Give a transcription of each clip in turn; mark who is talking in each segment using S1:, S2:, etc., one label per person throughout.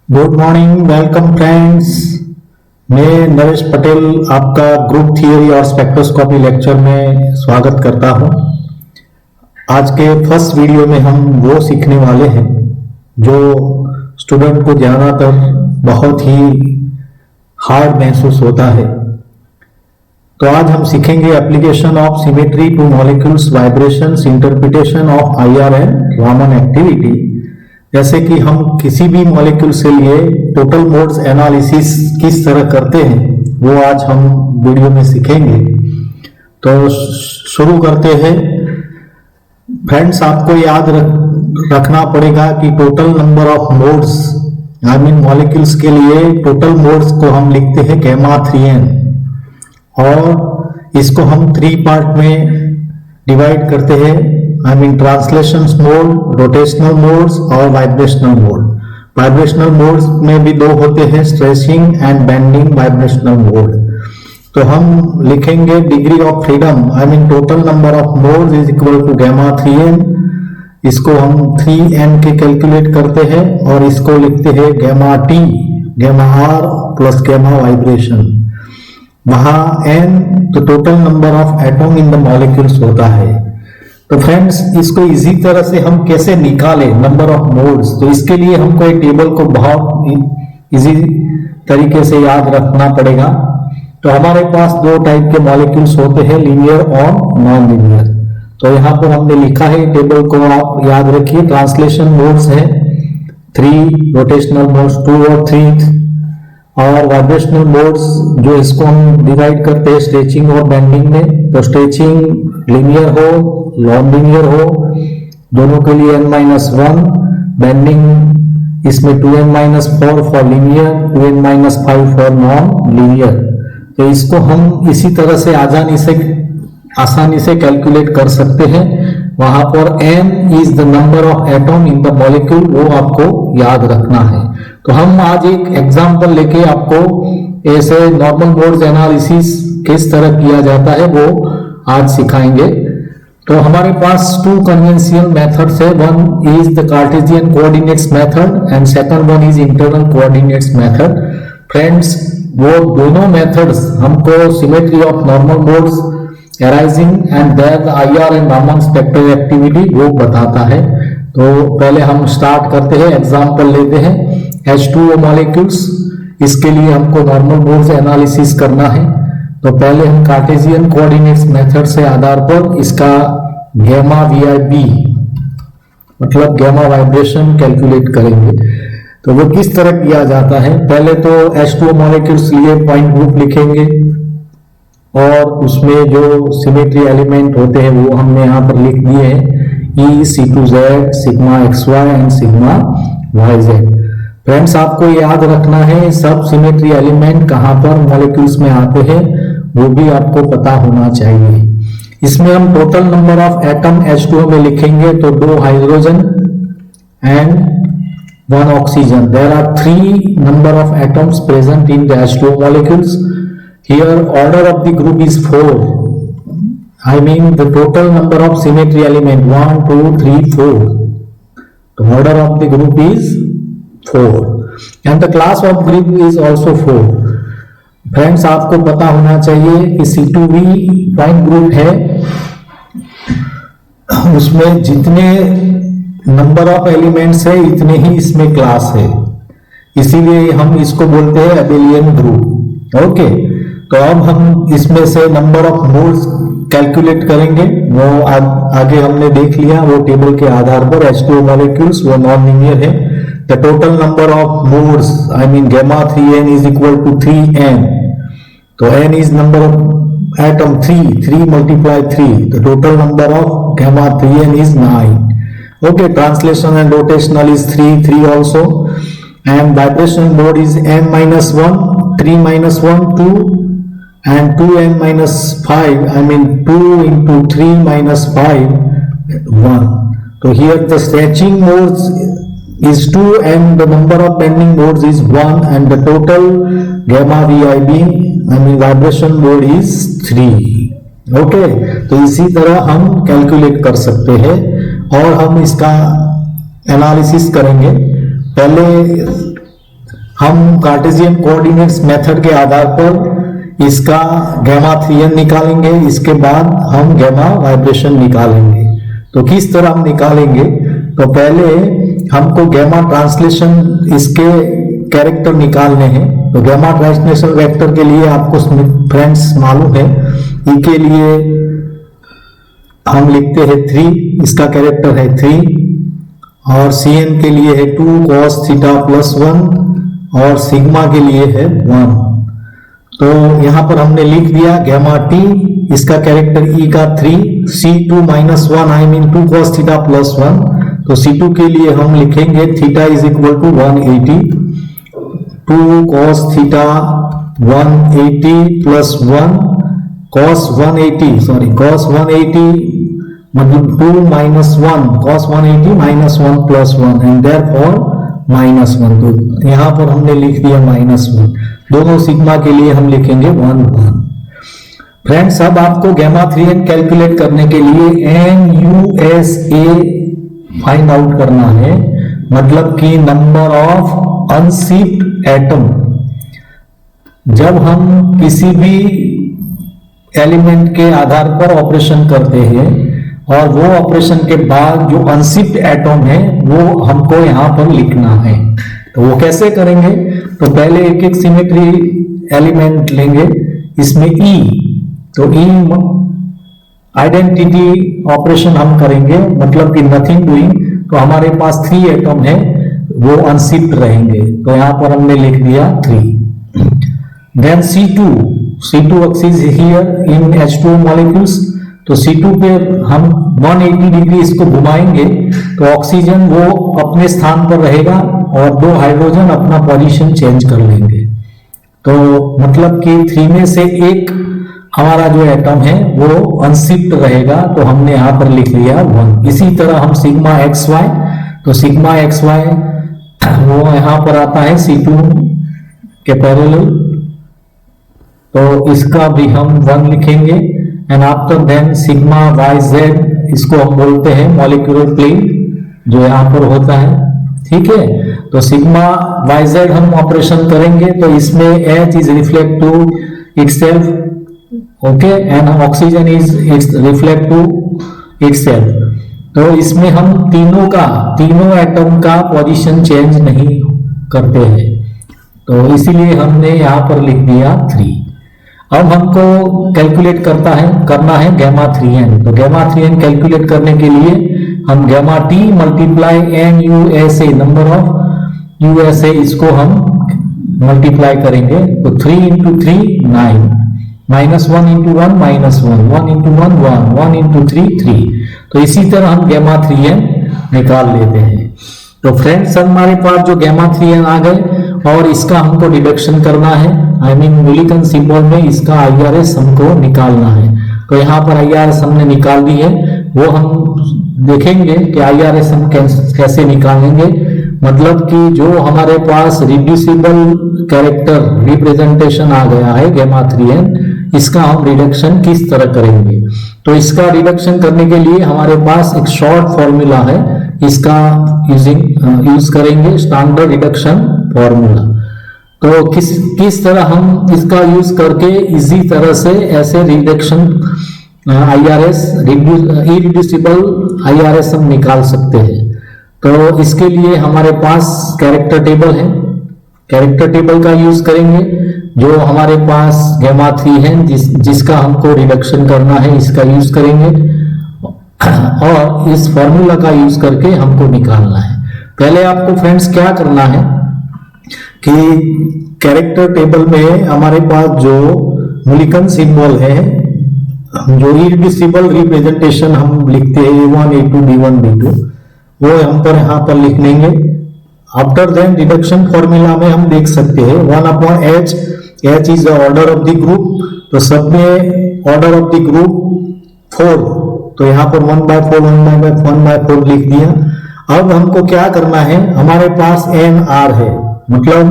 S1: Good morning, welcome friends. मैं नरेश पटेल आपका group theory और स्पेक्ट्रोस्कोपी लेक्चर में स्वागत करता हूं। आज के फर्स्ट वीडियो में हम वो सीखने वाले हैं जो स्टूडेंट को ज़्यादातर बहुत ही हार्ड महसूस होता है। तो आज हम सीखेंगे application of symmetry two molecules vibrations, interpretation of IR and Raman activity. जैसे कि हम किसी भी मॉलिक्यूल से लिए टोटल मोड्स एनालिसिस किस तरह करते हैं वो आज हम वीडियो में सीखेंगे। तो शुरू करते हैं। फ्रेंड्स, आपको याद रखना पड़ेगा कि total number of modes molecules के लिए टोटल मोड्स को हम लिखते हैं गैमा 3n और इसको हम 3 पार्ट में डिवाइड करते हैं। ट्रांसलेशन मोड, रोटेशनल मोड्स और वाइब्रेशनल मोड। वाइब्रेशनल मोड्स में भी दो होते हैं, stretching and bending vibrational mode. तो हम लिखेंगे degree of freedom total number of modes is equal to gamma 3n। इसको हम 3n के कैलकुलेट करते हैं और इसको लिखते हैं gamma t, gamma r plus gamma vibration. वहां n तो total number of atom in the molecules होता है। तो फ्रेंड्स, इसको इजी तरह से हम कैसे निकालें नंबर ऑफ मोड्स, तो इसके लिए हमको एक टेबल को बहुत इजी तरीके से याद रखना पड़ेगा। तो हमारे पास दो टाइप के मॉलिक्यूल्स होते हैं, लीनियर और नॉन लीनियर। तो यहाँ पर हमने लिखा है, टेबल को आप याद रखिए। ट्रांसलेशन मोड्स है 3, रोटेशनल मोड्स 2 और 3, और वाइब्रेशनल मोड्स जो इसको हम डिवाइड करते हैं स्ट्रेचिंग और बेंडिंग में। तो स्ट्रेचिंग लीनियर हो, नॉन लीनियर हो, दोनों के लिए n-1, बेंडिंग इसमें 2n-4 for linear, 2n-5 for non linear. तो इसको हम इसी तरह से आसानी से कैलकुलेट कर सकते हैं। वहां पर n is the number of atom in the molecule, वो आपको याद रखना है। तो हम आज एक एग्जांपल लेके आपको ऐसे नॉर्मल मोड्स एनालिसिस किस तरह किया जाता है वो आज सिखाएंगे। तो हमारे पास 2 कन्वेंशनल मेथड्स है। One is the Cartesian coordinates method and second one is internal coordinates method. Friends, वो दोनों मेथड्स हमको symmetry of normal modes arising and their IR and Raman spectral activity वो बताता है। तो पहले हम स्टार्ट करते हैं, एग्जांपल लेते हैं H2O मॉलिक्यूल्स। इसके लिए हमको नॉर्मल मोड्स एनालिसिस करना है। तो पहले हम कार्टेशियन कोऑर्डिनेट्स मेथड से आधार पर इसका गैमा VIB मतलब गैमा वाइब्रेशन कैलकुलेट करेंगे। तो वो किस तरह किया जाता है, पहले तो H2O मॉलिक्यूल्स लिए पॉइंट ग्रुप लिखेंगे और उसमें जो सिमेट्री एलिमेंट होते हैं वो हमने यहाँ पर लिख दिए हैं, E, C2Z, sigma XY and sigma YZ। Friends, आपको याद रखना है सब सिमेट्री एलिमेंट कहाँ पर मॉलिक्यूल्स में आते हैं वो भी आपको पता होना चाहिए। इसमें हम total number of atom H2O में लिखेंगे तो 2 hydrogen and 1 oxygen. There are 3 number of atoms present in the H2O molecules. Here order of the group is 4. The total number of symmetry element 1, 2, 3, 4. The order of the group is 4 and the class of group is also 4. Friends, आपको पता होना चाहिए कि C2V point group है, उसमें जितने number of elements है इतने ही इसमें क्लास है, इसीलिए हम इसको बोलते हैं अबेलियन ग्रुप। ओके, तो अब हम इसमें से नंबर ऑफ मोड्स कैलकुलेट करेंगे। वो आगे हमने देख लिया, वो टेबल के आधार पर H2O मॉलिक्यूल्स वो नॉन लीनियर है। The total number of modes gamma 3n is equal to 3n। तो n is number of atom 3 multiply 3। The total number of gamma 3n is 9। Okay, translation and rotational is 3 also and vibrational mode is n-1, 3-1, 2 and 2n-5, 2 into 3 minus 5, 1. So here the stretching modes is 2 and the number of bending modes is 1 and the total gamma VIB vibration mode is 3. Okay, तो इसी तरह हम calculate कर सकते हैं और हम इसका एनालिसिस करेंगे। पहले हम कार्टेशियन कोऑर्डिनेट्स मेथड के आधार पर इसका गामा 3n निकालेंगे, इसके बाद हम गामा वाइब्रेशन निकालेंगे। तो किस तरह हम निकालेंगे, तो पहले हमको गामा ट्रांसलेशन इसके कैरेक्टर निकालने हैं। तो गामा ट्रांसलेशन वेक्टर के लिए आपको फ्रेंड्स मालूम है, ई के लिए हम लिखते हैं 3, इसका कैरेक्टर है 3, और Cn के लिए है 2 cos थीटा प्लस 1 और सिग्मा के लिए है 1। तो यहां पर हमने लिख दिया गामा टी, इसका कैरेक्टर ई का 3, C2 minus 1 I mean 2 cos theta plus 1। तो C2 के लिए हम लिखेंगे theta is equal to 180, 2 cos theta 180 plus 1 cos 180 मतलब 2 minus 1 cos 180 minus 1 plus 1 and therefore minus 1। तो यहां पर हमने लिख दिया माइनस 1। दोनों सिग्मा के लिए हम लिखेंगे 1 1। फ्रेंड्स, अब आपको गामा 3n कैलकुलेट करने के लिए NUSA फाइंड आउट करना है, मतलब कि नंबर ऑफ अनशिफ्ट एटम। जब हम किसी भी एलिमेंट के आधार पर ऑपरेशन करते हैं और वो ऑपरेशन के बाद जो अनशिफ्ट एटम है वो हमको यहां पर लिखना है। तो वो कैसे करेंगे, तो पहले एक एक सिमेट्री एलिमेंट लेंगे, इसमें ई, तो ई आइडेंटिटी ऑपरेशन हम करेंगे, मतलब कि नथिंग डूइंग। तो हमारे पास 3 एटम है, वो अनशिफ्ट रहेंगे, तो यहां पर हमने लिख दिया 3। Then C2 axis here in H2 molecules. तो C2 पे हम 180 डिग्री इसको घुमाएंगे तो ऑक्सीजन वो अपने स्थान पर रहेगा और 2 हाइड्रोजन अपना पोजीशन चेंज कर लेंगे। तो मतलब कि 3 में से एक हमारा जो एटम है वो अनशिफ्ट रहेगा, तो हमने यहां पर लिख लिया 1। इसी तरह हम सिग्मा XY, तो सिग्मा XY वो यहां पर आता है C2 के पैरेलल, तो इसका भी हम 1 लिखेंगे। And after then sigma YZ, इसको हम बोलते हैं मॉलिक्यूलर प्लेन जो यहां पर होता है, ठीक है। तो सिग्मा YZ हम ऑपरेशन करेंगे तो इसमें H is reflect to itself, okay, and oxygen is reflect to itself. तो इसमें हम तीनों एटम का पोजीशन चेंज नहीं करते हैं, तो इसीलिए हमने यहां पर लिख दिया 3। अब हमको कैलकुलेट करना है गामा 3n। तो गामा 3n कैलकुलेट करने के लिए हम gamma t multiply NUSA, number of USA, इसको हम मल्टीप्लाई करेंगे। तो 3 into 3 9, minus 1 into 1 minus 1, 1 into 1 1, 1 into 3 3। तो इसी तरह हम गामा 3n निकाल लेते हैं। तो फ्रेंड्स, हमारे पास जो गामा 3n आ गए और इसका हमको डिडक्शन करना है, आई मीन मूलिकन सिंबल में इसका IRS हमको निकालना है। तो यहाँ पर IRS हमने निकाल दी है, वो हम देखेंगे कि IRS हम कैसे निकालेंगे। मतलब कि जो हमारे पास रिड्यूसिबल कैरेक्टर रिप्रेजेंटेशन आ गया है गामा 3n, इसका हम रिडक्शन किस तरह करेंगे। तो इसका रिडक्शन करने के लिए हमारे पास एक शॉर्ट फॉर्मूला है, इसका यूज करेंगे स्टैंडर्ड रिडक्शन फॉर्मूला। तो किस तरह हम इसका यूज करके इजी तरह से ऐसे रिडक्शन IRS इरिड्यूसिबल IRS हम निकाल सकते हैं। तो इसके लिए हमारे पास कैरेक्टर टेबल है, कैरेक्टर टेबल का यूज करेंगे। जो हमारे पास गामा 3 है जिसका हमको रिडक्शन करना है, इसका यूज करेंगे और इस फॉर्मूला का यूज करके हमको निकालना है। पहले आपको फ्रेंड्स क्या करना है कि कैरेक्टर टेबल में हमारे पास जो मूलिकन सिंबल है, जो इरिड्यूसिबल रिप्रेजेंटेशन हम लिखते हैं A1 A2 B1 B2, वो हम पर यहाँ पर लिख लेंगे। आफ्टर देन रिडक्शन फॉर्मूला में हम देख सकते हैं 1/H, H is the order of the group. तो सब में ऑर्डर ऑफ द ग्रुप 4, तो यहाँ पर 1/4 लिख दिया। अब हमको क्या करना है, हमारे पास NR है, मतलब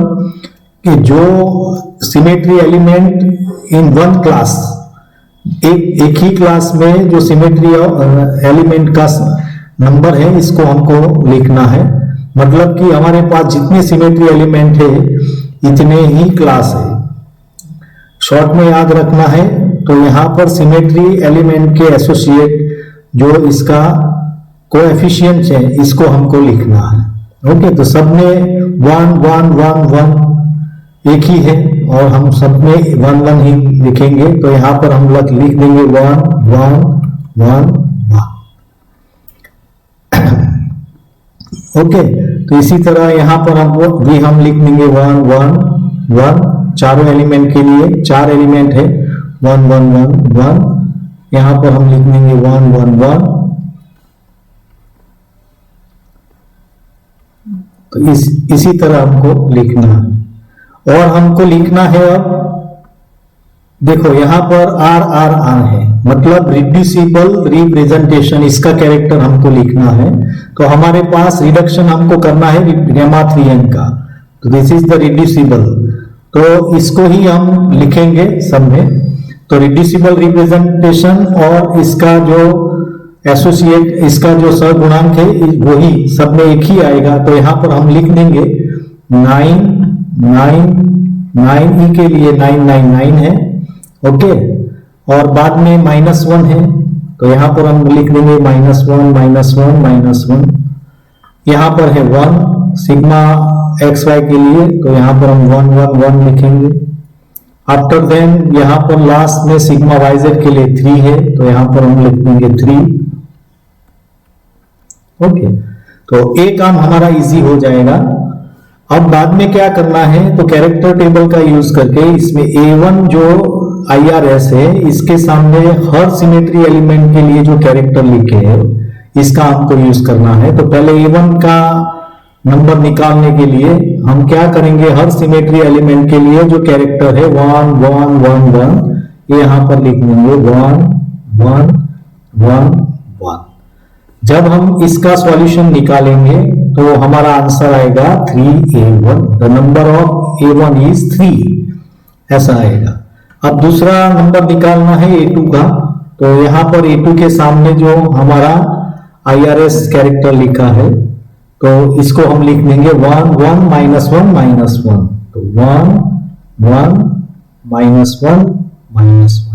S1: कि जो symmetry element in one class, एक ही क्लास में जो सिमेट्री एलिमेंट का नंबर है, इसको हमको लिखना है। मतलब कि हमारे पास जितने सिमेट्री एलिमेंट है इतने ही क्लास है। शॉर्ट में याद रखना है, तो यहां पर सिमेट्री एलिमेंट के एसोसिएट जो इसका कोएफिशिएंट है इसको हमको लिखना है। ओके, तो सब में 1 1 1 1 एक ही है और हम सब में 1 1 ही लिखेंगे। तो यहां पर हम लिख देंगे 1 1 1 1। ओके, तो इसी तरह यहां पर हम लिख देंगे 1 1 1 चारों एलिमेंट के लिए। 4 एलिमेंट है 1 1 1 1। यहां पर हम लिख देंगे 1 1 1। तो इसी तरह हमको लिखना है। और हमको लिखना है, अब देखो यहां पर आर आर आर है, मतलब रिड्यूसिबल रिप्रेजेंटेशन, इसका कैरेक्टर हमको लिखना है। तो हमारे पास रिडक्शन हमको करना है गामा 3n का, तो दिस इज द रिड्यूसिबल। तो इसको ही हम लिखेंगे सब में। तो रिड्यूसिबल रिप्रेजेंटेशन और इसका जो एसोसिएट, इसका जो सहगुणांक है वही सब में एक ही आएगा। तो यहां पर हम लिख देंगे 9 9 9 ई के लिए 999 है। ओके, और बाद में -1 है, तो यहां पर हम लिख देंगे -1 -1 -1। यहां पर है 1 सिग्मा XY के लिए, तो यहां पर हम 1 1 1 लिखेंगे। आफ्टर देन यहां पर लास्ट में सिग्मा YZ के लिए 3 है, तो यहां पर हम लिख देंगे 3। ओके, तो ये काम हमारा इजी हो जाएगा। अब बाद में क्या करना है, तो कैरेक्टर टेबल का यूज करके इसमें A1 जो IRS है इसके सामने हर सिमेट्री एलिमेंट के लिए जो कैरेक्टर लिखे है इसका हमको यूज करना है। तो पहले A1 का नंबर निकालने के लिए हम क्या करेंगे, हर सिमेट्री एलिमेंट के लिए जो कैरेक्टर है 1 1 1 1 ये यहां पर लिख देंगे 1 1 1 1। जब हम इसका सॉल्यूशन निकालेंगे तो हमारा आंसर आएगा 3A1। The number of A1 is 3, ऐसा आएगा। अब दूसरा नंबर निकालना है A2 का, तो यहां पर A2 के सामने जो हमारा IRS कैरेक्टर लिखा है तो इसको हम लिख देंगे 1 1 -1 -1। तो 1 1 -1 -1।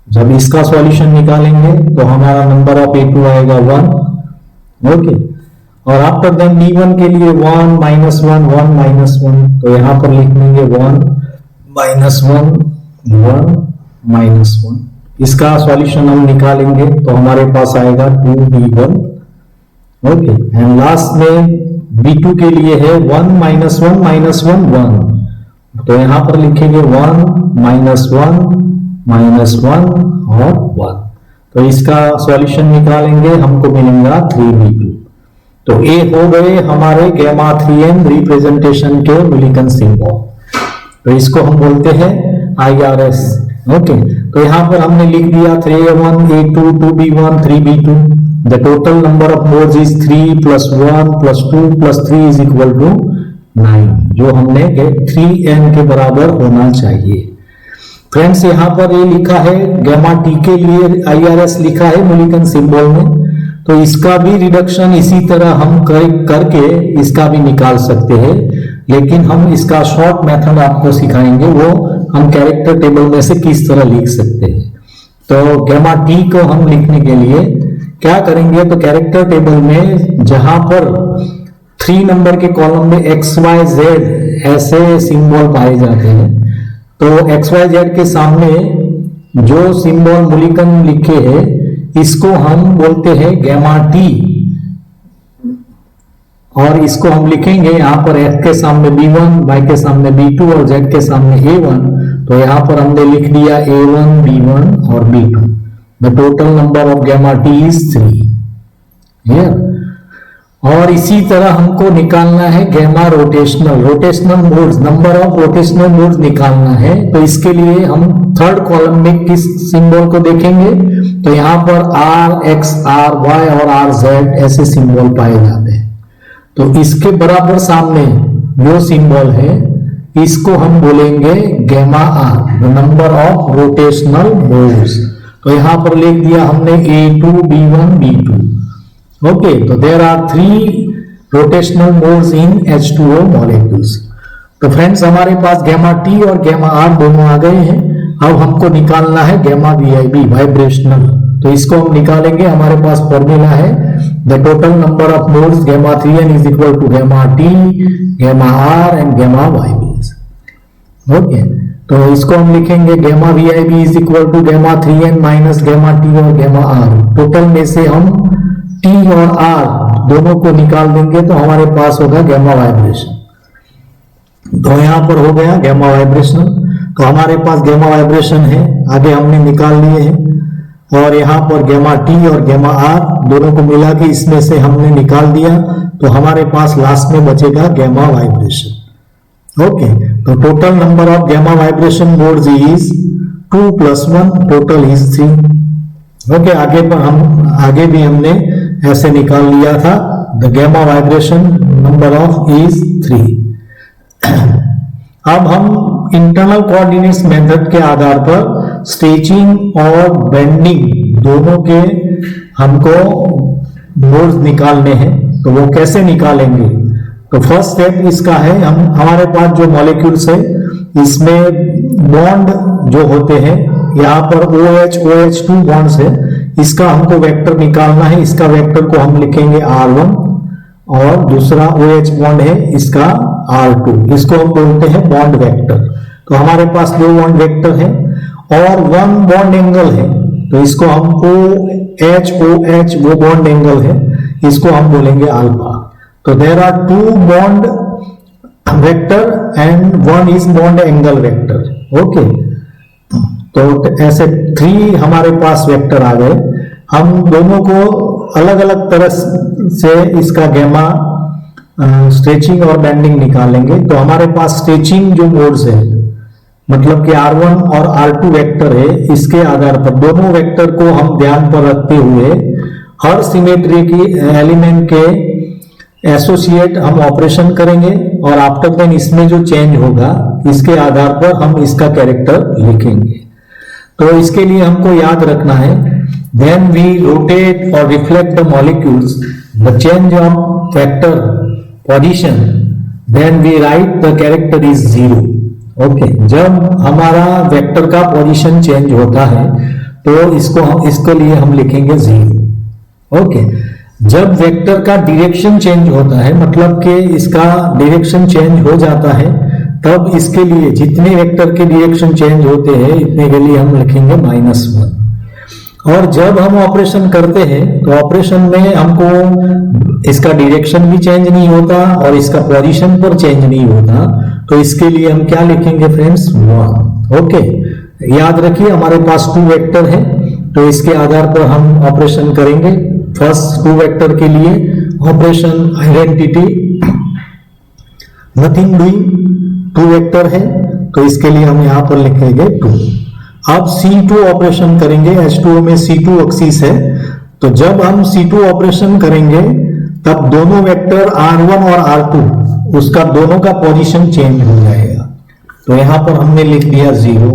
S1: जब इसका सॉल्यूशन निकालेंगे तो हमारा नंबर ऑफ A2 आएगा 1। ओके, और आफ्टर देन B1 के लिए 1 -1 1 -1, तो यहां पर लिख देंगे 1 -1 1 -1। इसका सॉल्यूशन हम निकालेंगे तो हमारे पास आएगा 2B1। ओके, एंड लास्ट में B2 के लिए है 1 -1 -1 1, तो यहां पर लिखेंगे 1 -1 -1 और 1। तो इसका सॉल्यूशन निकालेंगे, हमको मिलेगा 3B2। तो ये हो गए हमारे गामा 3n रिप्रेजेंटेशन के मिलिकन सिंबल। तो इसको हम बोलते हैं IRS। ओके, तो यहां पर हमने लिख दिया 3A1 A2 2B1 3B2। The total number of modes is 3 + 1 + 2 + 3 is equal to 9, जो हमने 3n के बराबर होना चाहिए। फ्रेंड्स, यहां पर ये लिखा है गामा T के लिए IRS लिखा है मिलिकन सिंबल में, तो इसका भी रिडक्शन इसी तरह हम करके इसका भी निकाल सकते हैं, लेकिन हम इसका शॉर्ट मेथड आपको सिखाएंगे, वो हम कैरेक्टर टेबल में से किस तरह लिख सकते हैं। तो गामा T को हम लिखने के लिए क्या करेंगे, तो कैरेक्टर टेबल में जहां पर 3 नंबर के कॉलम में XYZ ऐसे सिंबल पाए जाते हैं, तो XYZ के सामने जो सिंबल मूलिकन लिखे हैं इसको हम बोलते हैं गामा T, और इसको हम लिखेंगे यहां पर X के सामने B1, Y के सामने B2 और Z के सामने A1। तो यहां पर हमने लिख दिया A1 B1 और B2। The total number of gamma T is 3। और इसी तरह हमको निकालना है gamma rotational modes, number of rotational modes निकालना है। तो इसके लिए हम थर्ड कॉलम में किस सिंबल को देखेंगे, तो यहां पर R X R Y और R Z ऐसे सिंबल पाए जाते हैं। तो इसके बराबर सामने जो सिंबल है इसको हम बोलेंगे gamma R, the number of rotational modes. तो यहां पर लिख दिया हमने A2 B1 B2। ओके, तो there are 3 rotational modes in H2O molecules. तो फ्रेंड्स हमारे पास गैमा टी और गैमा आर दोनों आ गए हैं। अब हमको निकालना है गैमा वीआईबी वाइब्रेशनल। तो इसको हम निकालेंगे। हमारे पास फॉर्मूला है the total number of modes gamma 3n is equal to gamma T, gamma R and gamma vib. Okay, तो इसको हम लिखेंगे gamma vib is equal to gamma 3n minus gamma T और गैमा आर। टोटल में से हम T और are दोनों को निकाल देंगे तो हमारे पास होगा गैमा वाइब्रेशन। तो यहां पर हो गया गैमा वाइब्रेशनल। तो हमारे पास गैमा वाइब्रेशन है, आगे हमने निकाल लिए हैं। और यहाँ पर गैमा टी और गैमा आर दोनों को मिला के इसमें से हमने निकाल दिया। तो हमारे पास लास्ट में बचेगा गैमा वाइब्रेशन। ओके, तो total number of gamma vibration modes is 2 + 1, total is 3। Okay, आगे भी हमने ऐसे निकाल लिया था। The gamma vibration number of is 3। अब हम इंटरनल कोऑर्डिनेट्स मेथड के आधार पर स्ट्रेचिंग और बेंडिंग दोनों के हमको मोड्स निकालने हैं। तो वो कैसे निकालेंगे? तो फर्स्ट स्टेप इसका है, हमारे पास जो मॉलिक्यूल्स है इसमें बॉन्ड जो होते हैं, यहाँ पर OH OH2 बॉन्ड्स है, इसका हमको वेक्टर निकालना है। इसका वेक्टर को हम लिखेंगे R1 और दूसरा OH बॉन्ड है इसका R2, इसको हम बोलते हैं बॉन्ड वेक्टर। तो हमारे पास 2 बॉन्ड वेक्टर है और 1 बॉन्ड एंगल है, तो इसको हम OH OH वो बॉन्ड एंगल है, इसको हम बोलेंगे अल्फा। तो there are 2 bond vector and 1 is bond angle vector. Okay, तो ऐसे 3 हमारे पास वेक्टर आ गए। हम दोनों को अलग अलग तरह से इसका गैमा स्ट्रेचिंग और बेंडिंग निकालेंगे। तो हमारे पास स्ट्रेचिंग जो मोड्स है, मतलब कि R1 और R2 वेक्टर है, इसके आधार पर दोनों वेक्टर को हम ध्यान पर रखते हुए हर सिमेट्री की एलिमेंट के एसोसिएट हम ऑपरेशन करेंगे और आफ्टर देन इसमें जो चेंज होगा इसके आधार पर हम इसका कैरेक्टर लिखेंगे। तो इसके लिए हमको याद रखना है, when we rotate or reflect the molecules, the change of vector position, then we write the character is 0. Okay, जब हमारा वेक्टर का पोजीशन चेंज होता है तो इसको लिए हम लिखेंगे 0। ओके, जब वेक्टर का डायरेक्शन चेंज होता है, मतलब कि इसका डायरेक्शन चेंज हो जाता है, तब इसके लिए जितने वेक्टर के डायरेक्शन चेंज होते हैं इतने के लिए हम लिखेंगे -1। और जब हम ऑपरेशन करते हैं तो ऑपरेशन में हमको इसका डायरेक्शन भी चेंज नहीं होता और इसका पोजीशन पर चेंज नहीं होता, तो इसके लिए हम क्या लिखेंगे फ्रेंड्स? 1। ओके, याद रखिए हमारे पास 2 वेक्टर है, तो इसके आधार पर हम ऑपरेशन करेंगे। फर्स्ट 2 वेक्टर के लिए operation identity nothing doing, 2 vector है, तो इसके लिए हम यहां पर लिखेंगे 2। अब C2 ऑपरेशन करेंगे, H2O में C2 एक्सिस है, तो जब हम C2 ऑपरेशन करेंगे तब दोनों वेक्टर R1 और R2 उसका दोनों का पोजीशन चेंज हो जाएगा। तो यहां पर हमने लिख दिया 0।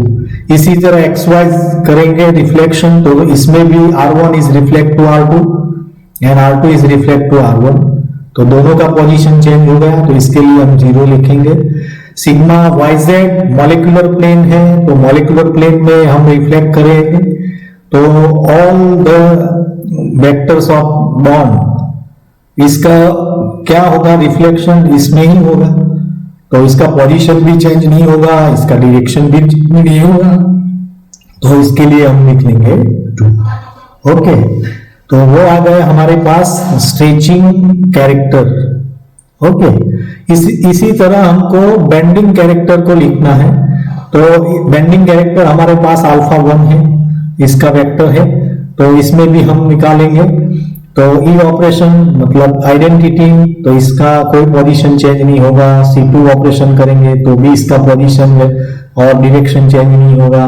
S1: इसी तरह XY करेंगे रिफ्लेक्शन, तो इसमें भी R1 is reflect to R2 and R2 is reflect to R1, तो दोनों का पोजीशन चेंज हो गया, तो इसके लिए हम 0 लिखेंगे। सिग्मा YZ मॉलिक्यूलर प्लेन है, तो मॉलिक्यूलर प्लेन में हम रिफ्लेक्ट करेंगे, तो all the vectors of bond इसका क्या होगा? रिफ्लेक्शन इसमें ही होगा, तो इसका पोजीशन भी चेंज नहीं होगा, इसका डायरेक्शन भी नहीं होगा, तो इसके लिए हम लिख लेंगे 2। ओके, तो वो आ गए हमारे पास स्ट्रेचिंग कैरेक्टर। ओके, इसी तरह हमको बेंडिंग कैरेक्टर को लिखना है। तो बेंडिंग कैरेक्टर हमारे पास α1 है, इसका वेक्टर है, तो इसमें भी हम निकालेंगे। तो ई ऑपरेशन मतलब आइडेंटिटी, तो इसका कोई पोजीशन चेंज नहीं होगा। C2 ऑपरेशन करेंगे तो भी इसका पोजीशन और डायरेक्शन चेंज नहीं होगा।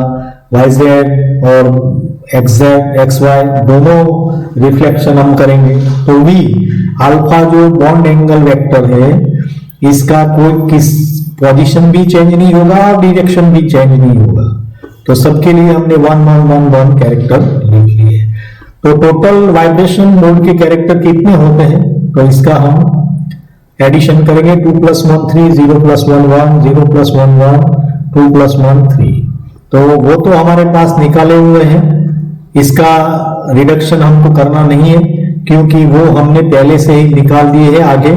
S1: YZ और XY दोनों रिफ्लेक्शन हम करेंगे, तो V अल्फा जो बॉन्ड एंगल वेक्टर है इसका कोई किस पोजीशन भी चेंज नहीं होगा और डायरेक्शन भी चेंज नहीं होगा। तो सबके लिए हमने 1 1 1 1 कैरेक्टर लिख लिए। तो टोटल वाइब्रेशन मोड के कैरेक्टर कितने होते हैं? तो इसका हम एडिशन करेंगे 2 + 1 3, 0 + 1 1, 0 + 1 1, 2 + 1 3। तो वो तो हमारे पास निकाले हुए हैं, इसका रिडक्शन हमको करना नहीं है क्योंकि वो हमने पहले से ही निकाल दिए है आगे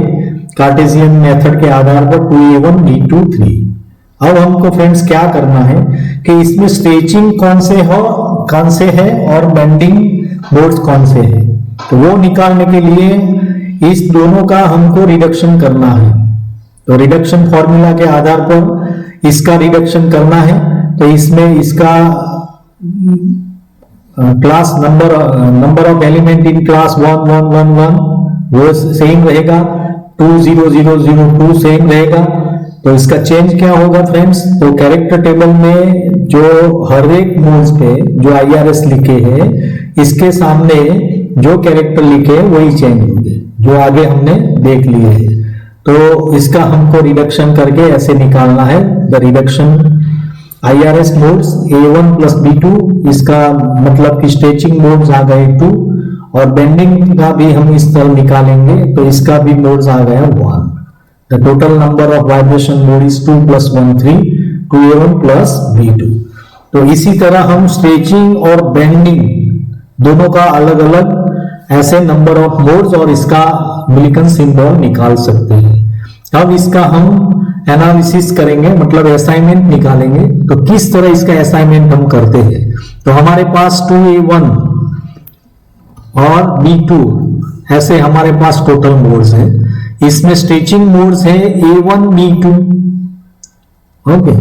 S1: कार्टेशियन मेथड के आधार पर 2a1 b2 3। अब हमको फ्रेंड्स क्या करना है कि इसमें स्ट्रेचिंग कौन से है और बेंडिंग मोड्स कौन से है, तो वो निकालने के लिए इस दोनों का हमको रिडक्शन करना है। तो रिडक्शन फॉर्मूला के आधार पर इसका रिडक्शन करना है। तो इसमें इसका class number of element in class 1 1 1 1 वो सेम रहेगा, 2 0 0 0 2 सेम रहेगा। तो इसका चेंज क्या होगा फ्रेंड्स, तो कैरेक्टर टेबल में जो हर एक मोड्स पे जो IRS लिखे हैं इसके सामने जो कैरेक्टर लिखे हैं वही चेंज होंगे जो आगे हमने देख लिए हैं। तो इसका हमको रिडक्शन करके ऐसे निकालना है, the reduction IRS modes A1 + B2, इसका मतलब कि स्ट्रेचिंग मोड्स आ गए 2 और बेंडिंग का भी हम इस तरह निकालेंगे तो इसका भी मोड्स आ गया 1। The total number of vibration mode is 2 + 1 3, 2a1 + b2। तो इसी तरह हम स्ट्रेचिंग और बेंडिंग दोनों का अलग अलग ऐसे नंबर ऑफ मोड्स और इसका मिलिकन सिंबल निकाल सकते हैं। अब इसका हम एनालिसिस करेंगे, मतलब असाइनमेंट निकालेंगे। तो किस तरह इसका असाइनमेंट हम करते हैं, तो हमारे पास 2a1 और b2 ऐसे हमारे पास टोटल मोड्स हैं। इसमें स्ट्रेचिंग मोड्स है A1 B2। ओके,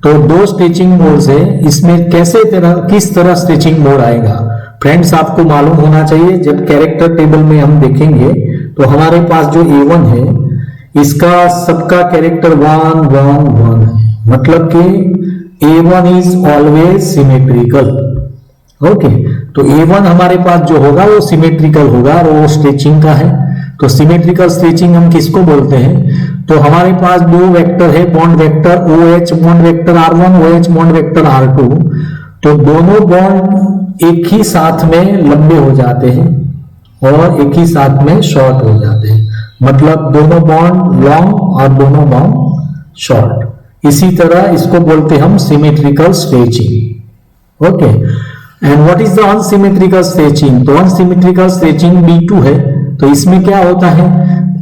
S1: तो 2 स्ट्रेचिंग मोड्स है। इसमें किस तरह स्ट्रेचिंग मोड आएगा फ्रेंड्स, आपको मालूम होना चाहिए। जब कैरेक्टर टेबल में हम देखेंगे तो हमारे पास जो A1 है इसका सबका कैरेक्टर 1 1 1 है, मतलब कि A1 is always symmetrical. Okay, तो A1 हमारे पास जो होगा वो सिमेट्रिकल होगा और वो स्ट्रेचिंग का है। तो सिमेट्रिकल स्ट्रेचिंग हम किसको बोलते हैं, तो हमारे पास 2 वेक्टर है, bond vector OH bond vector R1, OH bond vector R2। तो दोनों बॉन्ड एक ही साथ में लंबे हो जाते हैं और एक ही साथ में शॉर्ट हो जाते हैं, मतलब दोनों बॉन्ड लॉन्ग और दोनों बॉन्ड शॉर्ट। इसी तरह इसको बोलते हैं हम symmetrical stretching. Okay, and what is the unsymmetrical stretching, तो अनसिमेट्रिकल स्ट्रेचिंग B2 है। तो इसमें क्या होता है,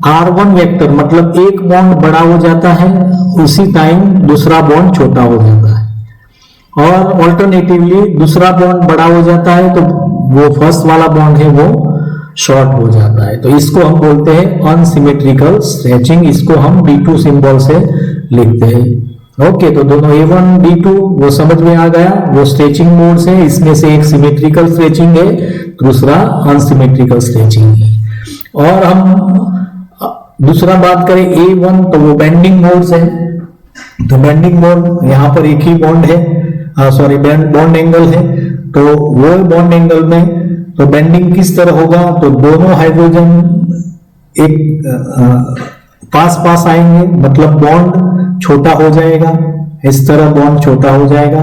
S1: R1 वेक्टर मतलब एक बॉन्ड बड़ा हो जाता है, उसी टाइम दूसरा बॉन्ड छोटा हो जाता है, और ऑल्टरनेटिवली दूसरा बॉन्ड बड़ा हो जाता है तो वो फर्स्ट वाला बॉन्ड है वो शॉर्ट हो जाता है। तो इसको हम बोलते हैं अनसिमेट्रिकल स्ट्रेचिंग, इसको हम B2 सिंबल से लिखते हैं। ओके, तो दोनों A1 B2 वो समझ में आ गया, वो स्ट्रेचिंग मोड्स है। इसमें से एक सिमेट्रिकल स्ट्रेचिंग है, दूसरा अनसिमेट्रिकल स्ट्रेचिंग है। और हम दूसरा बात करें A1, तो वो बेंडिंग मोड्स है। तो बेंडिंग मोड यहाँ पर एक ही बॉन्ड है, सॉरी बॉन्ड एंगल है। तो वो बॉन्ड एंगल में तो बेंडिंग किस तरह होगा, तो दोनों हाइड्रोजन एक पास पास आएंगे, मतलब बॉन्ड छोटा हो जाएगा, इस तरह बॉन्ड छोटा हो जाएगा।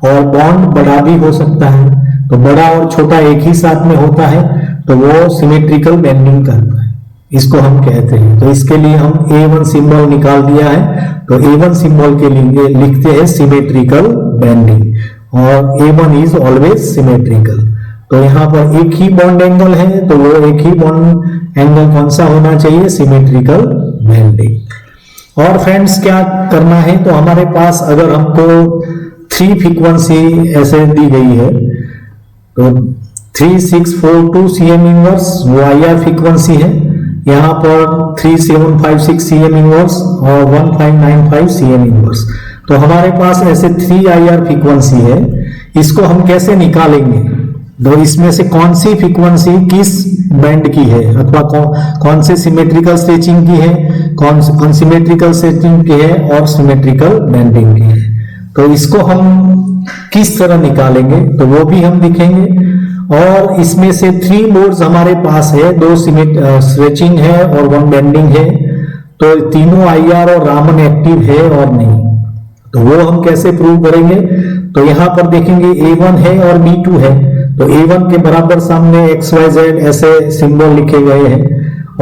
S1: और बॉन्ड बड़ा भी हो सकता है, तो बड़ा और छोटा एक ही साथ में होता है, तो वो सिमेट्रिकल बेंडिंग करता है, इसको हम कहते हैं। तो इसके लिए हम A1 सिंबल निकाल दिया है, तो A1 सिंबल के लिए लिखते हैं सिमेट्रिकल बेंडिंग, और A1 इज ऑलवेज सिमेट्रिकल। तो यहाँ पर एक ही बॉन्ड एंगल है, तो वो एक ही बॉन्ड एंगल कौन सा होना चाहिए, सिमेट्रिकल बेंडिंग। और फ्रेंड्स क्या करना है, तो हमारे पास अगर हमको 3 फ्रीक्वेंसी ऐसे दी गई है, तो 3642 CM इनवर्स वो IR फ्रीक्वेंसी है, यहाँ पर 3756 CM इनवर्स और 1595 CM इनवर्स। तो हमारे पास ऐसे 3 IR फ्रीक्वेंसी है। इसको हम कैसे निकालेंगे, तो इसमें से कौन सी फ्रीक्वेंसी किस बैंड की है, अथवा कौन से सिमेट्रिकल स्ट्रेचिंग की है, कौन अनसिमेट्रिकल स्ट्रेचिंग की है और सिमेट्रिकल बेंडिंग की है। तो इसको हम किस तरह निकालेंगे, तो वो भी हम दिखेंगे। और इसमें से 3 मोड्स हमारे पास है, 2 स्ट्रेचिंग है और 1 बेंडिंग है। तो तीनों IR और रामन एक्टिव है और नहीं, तो वो हम कैसे प्रूव करेंगे, तो यहां पर देखेंगे A1 है और B2 है। तो A1 के बराबर सामने XYZ ऐसे सिंबल लिखे गए हैं,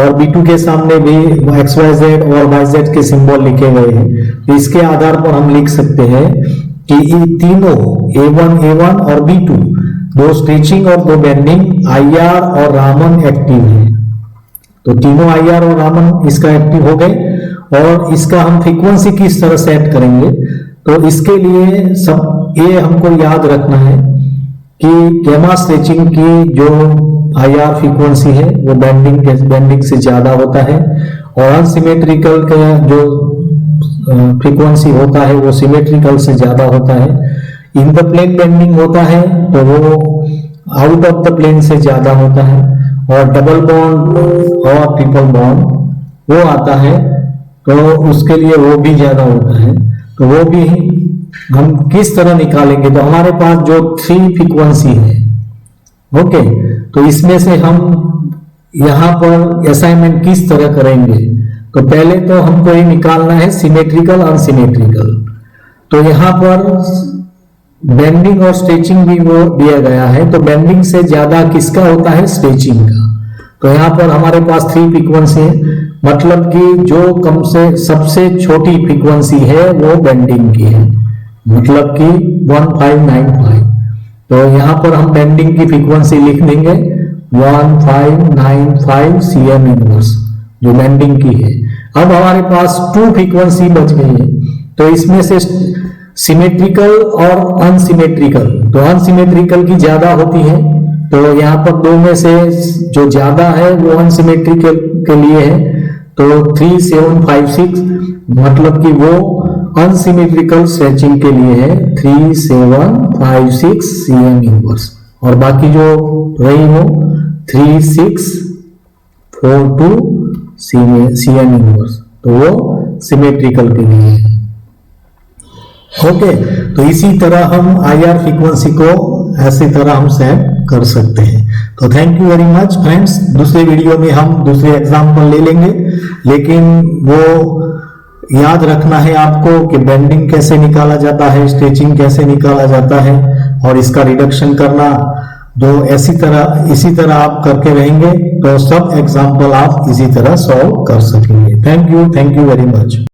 S1: और B2 के सामने भी XYZ और YZ के सिंबल लिखे गए हैं। तो इसके आधार पर हम लिख सकते हैं कि ये तीनों A1 और B2 दो स्ट्रेचिंग और दो बेंडिंग IR और रामन एक्टिव है। तो तीनों IR और रामन इसका एक्टिव हो गए। और इसका हम फ्रीक्वेंसी किस तरह सेट करेंगे, तो इसके लिए सब ये हमको याद रखना है कि गैमा स्ट्रेचिंग की जो IR फ्रीक्वेंसी है वो बेंडिंग से ज्यादा होता है, और अनसिमेट्रिकल का जो फ्रीक्वेंसी होता है वो सिमेट्रिकल से ज्यादा होता है। इन द प्लेन बेंडिंग होता है तो वो आउट ऑफ द प्लेन से ज्यादा होता है, और डबल बॉन्ड और ट्रिपल बॉन्ड वो आता है तो उसके लिए वो भी ज्यादा होता है। तो वो भी हम किस तरह निकालेंगे, तो हमारे पास जो 3 फ्रीक्वेंसी है, ओके, तो इसमें से हम यहां पर असाइनमेंट किस तरह करेंगे, तो पहले तो हमको ये निकालना है सिमेट्रिकल अनसिमेट्रिकल। तो यहां पर बेंडिंग और स्ट्रेचिंग भी वो दिया गया है, तो बेंडिंग से ज्यादा किसका होता है, स्ट्रेचिंग का। तो यहां पर हमारे पास 3 फ्रीक्वेंसी है, मतलब कि जो कम से सबसे छोटी फ्रीक्वेंसी है वो बेंडिंग की है, मतलब कि 1595। तो यहां पर हम बेंडिंग की फ्रीक्वेंसी लिख देंगे 1595 CM इनवर्स जो बेंडिंग की है। अब हमारे पास 2 फ्रीक्वेंसी बच गई है, तो इसमें से सिमेट्रिकल और अनसिमेट्रिकल, तो अनसिमेट्रिकल की ज्यादा होती है, तो यहाँ पर 2 में से जो ज्यादा है वो अनसिमेट्रिकल के लिए है। तो 3756 मतलब कि वो अनसिमेट्रिकल स्ट्रेचिंग के लिए है 3756 CM इनवर्स, और बाकी जो रही वो 3642 CM इनवर्स, तो वो सिमेट्रिकल के लिए है। ओके, तो इसी तरह हम IR फ्रीक्वेंसी को ऐसी तरह हम सेट कर सकते हैं। तो thank you very much friends. दूसरे वीडियो में हम दूसरे एग्जाम्पल ले लेंगे, लेकिन वो याद रखना है आपको कि बेंडिंग कैसे निकाला जाता है, स्ट्रेचिंग कैसे निकाला जाता है, और इसका रिडक्शन करना। तो इसी तरह आप करके रहेंगे तो सब एग्जाम्पल आप इसी तरह सॉल्व कर सकेंगे। Thank you very much.